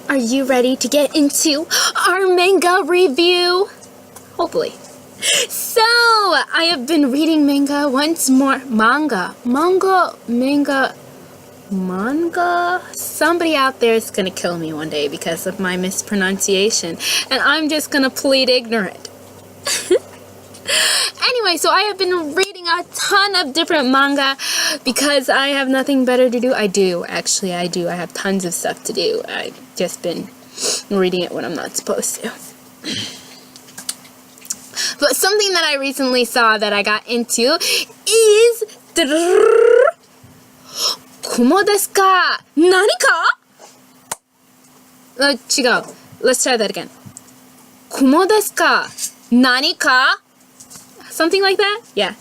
Are you ready to get into our manga review? Hopefully. So, I have been reading manga once more. Manga. Somebody out there is gonna kill me one day because of my mispronunciation, and I'm just gonna plead ignorant. Anyway, so I have been reading a ton of different manga because I have nothing better to do. I do. I have tons of stuff to do. I've just been reading it when I'm not supposed to. But something that I recently saw that I got into is Kumo desu ka? Nani ka? Let's try that again. Kumo desu ka? Nani ka? Something like that? Yeah.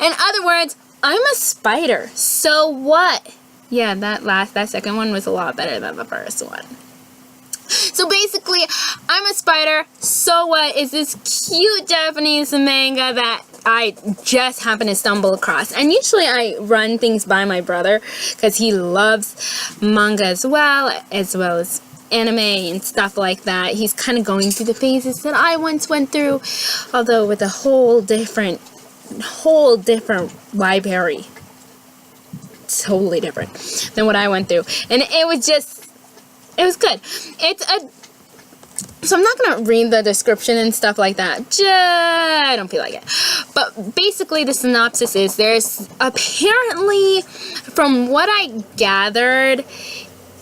In other words, I'm a spider. So what? Yeah, that second one was a lot better than the first one. So basically, I'm a spider. So what is this cute Japanese manga that I just happened to stumble across. And usually I run things by my brother because he loves manga as well as anime and stuff like that. He's kind of going through the phases that I once went through, although with a whole different library. Totally different than what I went through. And it was good. So I'm not going to read the description and stuff like that. I don't feel like it. But basically the synopsis is there's apparently, from what I gathered,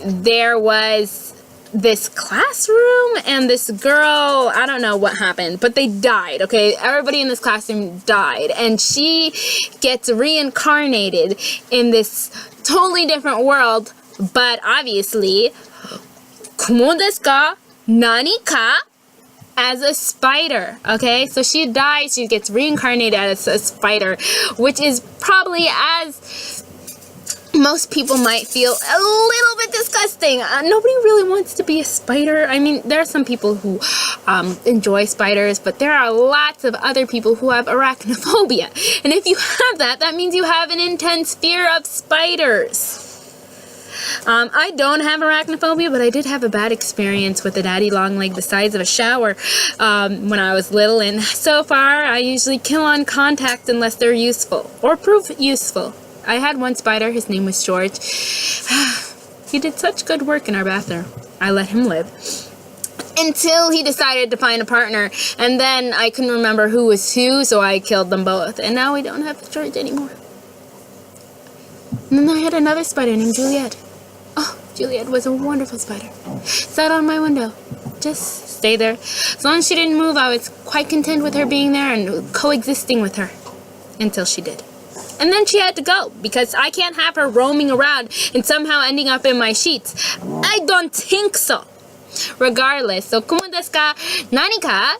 there was this classroom and this girl, I don't know what happened, but they died, okay? Everybody in this classroom died, and she gets reincarnated in this totally different world, but obviously, Kumo desu ka? Nani ka? As a spider, okay? So she dies, she gets reincarnated as a spider, which is probably, as most people might feel, a little bit disgusting. Nobody really wants to be a spider. I mean, there are some people who enjoy spiders, but there are lots of other people who have arachnophobia. And if you have that, that means you have an intense fear of spiders. I don't have arachnophobia, but I did have a bad experience with a daddy long leg the size of a shower when I was little, and so far I usually kill on contact unless they're useful or prove useful. I had one spider, his name was George. He did such good work in our bathroom. I let him live until he decided to find a partner, and then I couldn't remember who was who, so I killed them both, and now we don't have George anymore. And then I had another spider named Juliet. Oh, Juliet was a wonderful spider. Sat on my window. Just stay there. As long as she didn't move, I was quite content with her being there and coexisting with her. Until she did. And then she had to go, because I can't have her roaming around and somehow ending up in my sheets. I don't think so. Regardless, so Kumo desu ka? Nani ka?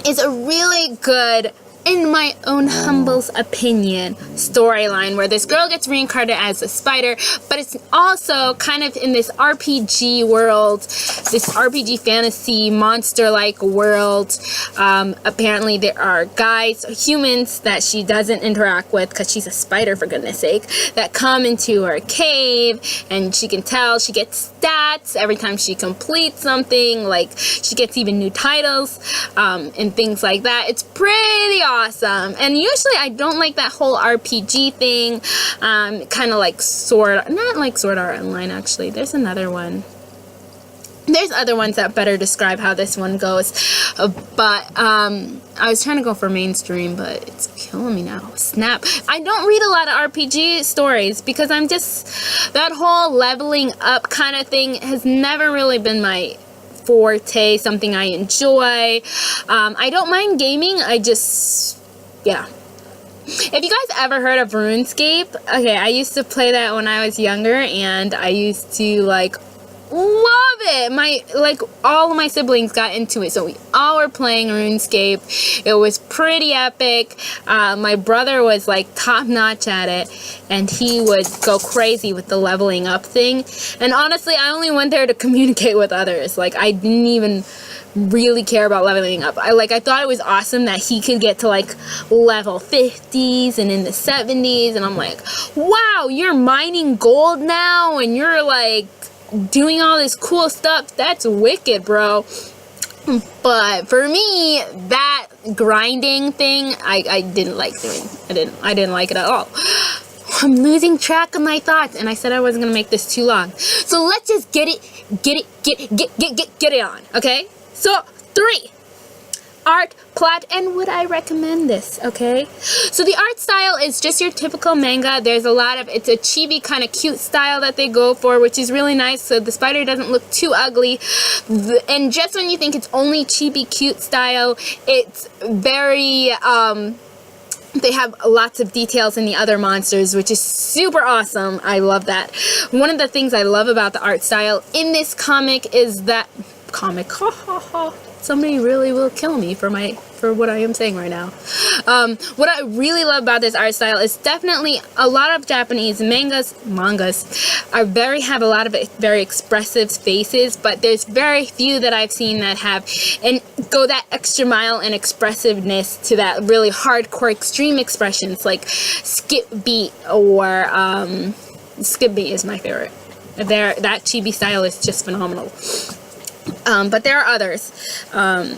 Is a really good, in my own humble opinion, storyline where this girl gets reincarnated as a spider, but it's also kind of in this RPG world, this RPG fantasy monster-like world. Apparently there are humans that she doesn't interact with because she's a spider, for goodness sake, that come into her cave, and she can tell she gets stats every time she completes something, like she gets even new titles and things like that. It's pretty awesome. And usually I don't like that whole RPG thing, kind of like not like Sword Art Online, actually. There's another one. There's other ones that better describe how this one goes, but I was trying to go for mainstream, but it's killing me now. Snap. I don't read a lot of RPG stories because I'm just, that whole leveling up kind of thing has never really been my forte, something I enjoy. I don't mind gaming, yeah. If you guys ever heard of RuneScape, okay, I used to play that when I was younger, and I used to, like, love it. All of my siblings got into it, so we all were playing RuneScape. It was pretty epic. My brother was, like, top-notch at it, and he would go crazy with the leveling up thing. And honestly, I only went there to communicate with others. Like, I didn't even really care about leveling up. I thought it was awesome that he could get to, like, level 50s and in the 70s, and I'm like, wow, you're mining gold now, and you're, like, doing all this cool stuff, that's wicked, bro. But for me, that grinding thing, I didn't like doing. I didn't like it at all. I'm losing track of my thoughts, and I said I wasn't gonna make this too long. So let's just get it on, okay? So 3. Art, plot, and would I recommend this, okay? So the art style is just your typical manga. There's a lot of, it's a chibi kind of cute style that they go for, which is really nice, so the spider doesn't look too ugly. And just when you think it's only chibi cute style, it's very, they have lots of details in the other monsters, which is super awesome. I love that. One of the things I love about the art style in this comic is that, somebody really will kill me for what I am saying right now. What I really love about this art style is definitely a lot of Japanese mangas have a lot of very expressive faces, but there's very few that I've seen that have and go that extra mile in expressiveness to that really hardcore extreme expressions like Skip Beat or Skip Beat is my favorite. That chibi style is just phenomenal. But there are others. And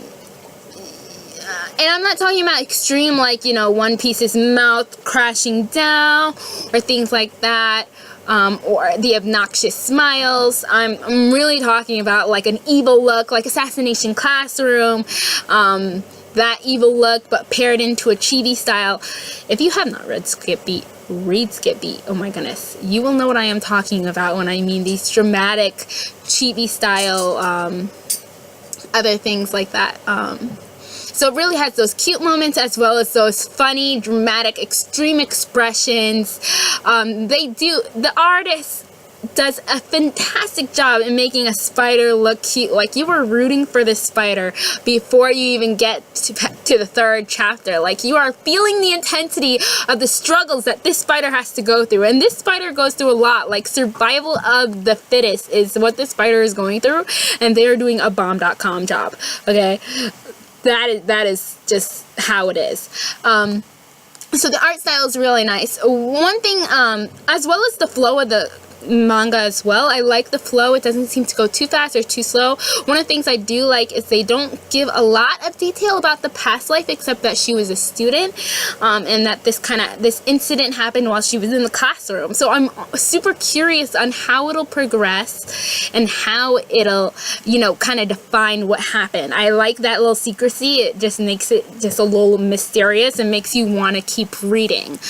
I'm not talking about extreme like, One Piece's mouth crashing down or things like that. Or the obnoxious smiles. I'm really talking about like an evil look, like Assassination Classroom. That evil look, but paired into a chibi style. If you have not read Skip Beat, read Skip Beat. Oh my goodness. You will know what I am talking about when I mean these dramatic chibi style other things like that. So it really has those cute moments as well as those funny, dramatic, extreme expressions. The artist does a fantastic job in making a spider look cute. Like you were rooting for this spider before you even get to the 3rd chapter. Like you are feeling the intensity of the struggles that this spider has to go through. And this spider goes through a lot. Like survival of the fittest is what this spider is going through. And they are doing a bomb.com job. Okay. That is just how it is. So the art style is really nice. One thing, as well as the flow of the manga as well, I like the flow. It doesn't seem to go too fast or too slow. One of the things I do like is they don't give a lot of detail about the past life except that she was a student, and that this incident happened while she was in the classroom. So I'm super curious on how it'll progress and how it'll, kind of define what happened. I like that little secrecy. It just makes it just a little mysterious and makes you want to keep reading.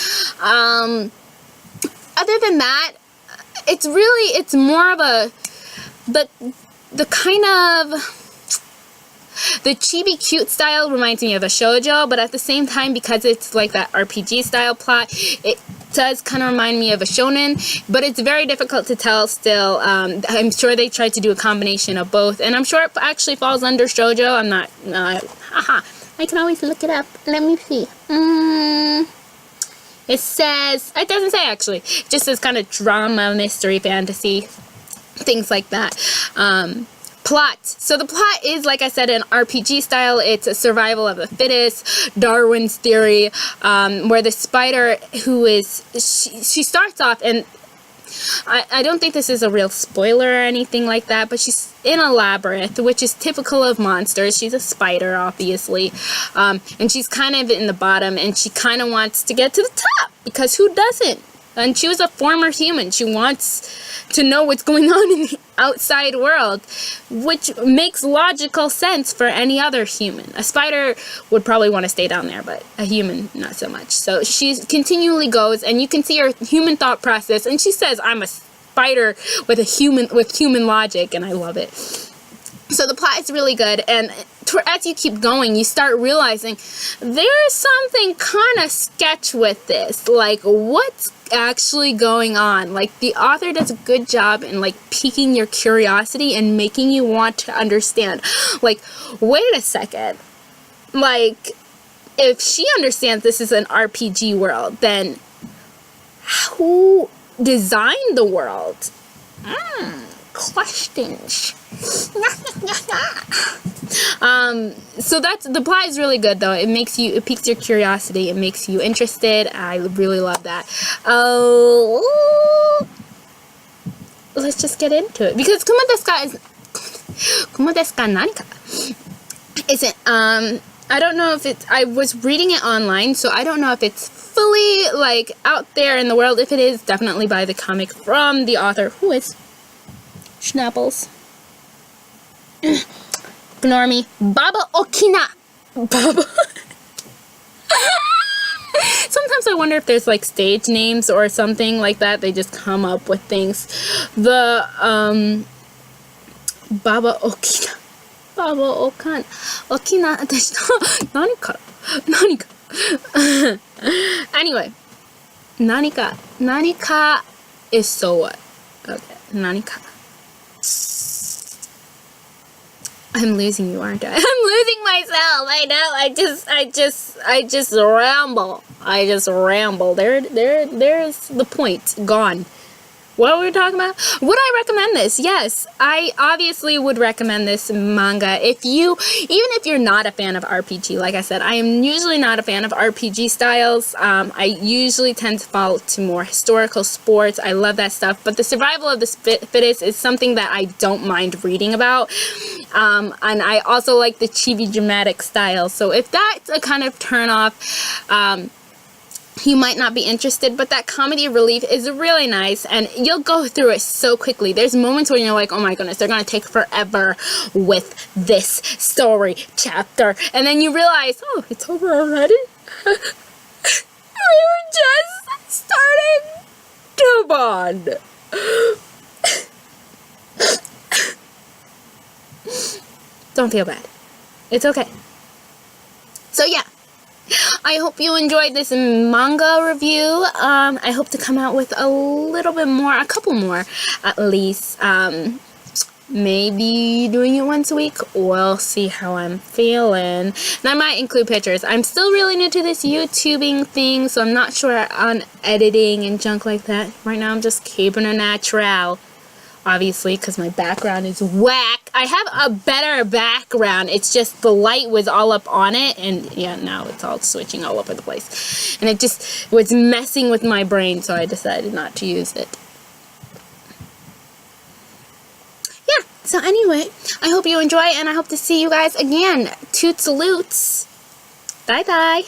Other than that, it's more of the kind of, the chibi cute style reminds me of a shoujo, but at the same time, because it's like that RPG style plot, it does kind of remind me of a shonen, but it's very difficult to tell still. I'm sure they tried to do a combination of both, and I'm sure it actually falls under shoujo. I'm not, I can always look it up. Let me see. It doesn't say actually, it just says kind of drama, mystery, fantasy, things like that. Plot. So the plot is, like I said, an RPG style. It's a survival of the fittest, Darwin's theory, where the spider she starts off, and I don't think this is a real spoiler or anything like that, but she's in a labyrinth, which is typical of monsters. She's a spider, obviously, and she's kind of in the bottom, and she kind of wants to get to the top, because who doesn't? And she was a former human. She wants to know what's going on in the outside world, which makes logical sense for any other human. A spider would probably want to stay down there, but a human, not so much. So she continually goes, and you can see her human thought process, and she says, I'm a spider with human logic, and I love it. So the plot is really good, and as you keep going, you start realizing there's something kind of sketch with this. Like, what's actually going on? Like, the author does a good job in, like, piquing your curiosity and making you want to understand. Like, wait a second. Like, if she understands this is an RPG world, then who designed the world? Questions. So the plot is really good though. It piques your curiosity. It makes you interested. I really love that. let's just get into it. Because Kumo desu Nani ka isn't, I don't know if it's, I was reading it online, so I don't know if it's fully, like, out there in the world. If it is, definitely buy the comic from the author, who is Schnapples. Ignore me. Baba Okina. Baba. Sometimes I wonder if there's, like, stage names or something like that. They just come up with things. The, Baba Okina. Baba Okina. Okina. Nani ka? Anyway. Nani ka is so what? Okay. Nani ka. I'm losing you, aren't I? I'm losing myself. I know. I just ramble. There's the point. Gone. What were we talking about? Would I recommend this? Yes, I obviously would recommend this manga. Even if you're not a fan of RPG, like I said, I am usually not a fan of RPG styles. I usually tend to fall to more historical sports. I love that stuff. But the survival of the fittest is something that I don't mind reading about. And I also like the chibi dramatic style. So if that's a kind of turn off, you might not be interested, but that comedy relief is really nice, and you'll go through it so quickly. There's moments when you're like, oh my goodness, they're gonna take forever with this story chapter, and then you realize, oh, it's over already? We were just starting to bond. Don't feel bad. It's okay. So yeah. I hope you enjoyed this manga review. I hope to come out with a little bit more, a couple more at least. Maybe doing it once a week. We'll see how I'm feeling. And I might include pictures. I'm still really new to this YouTubing thing, so I'm not sure on editing and junk like that. Right now I'm just keeping it natural. Obviously, because my background is whack. I have a better background. It's just the light was all up on it. And yeah, now it's all switching all over the place. And it just was messing with my brain, so I decided not to use it. Yeah, so anyway, I hope you enjoy, and I hope to see you guys again. Toots loots. Bye-bye.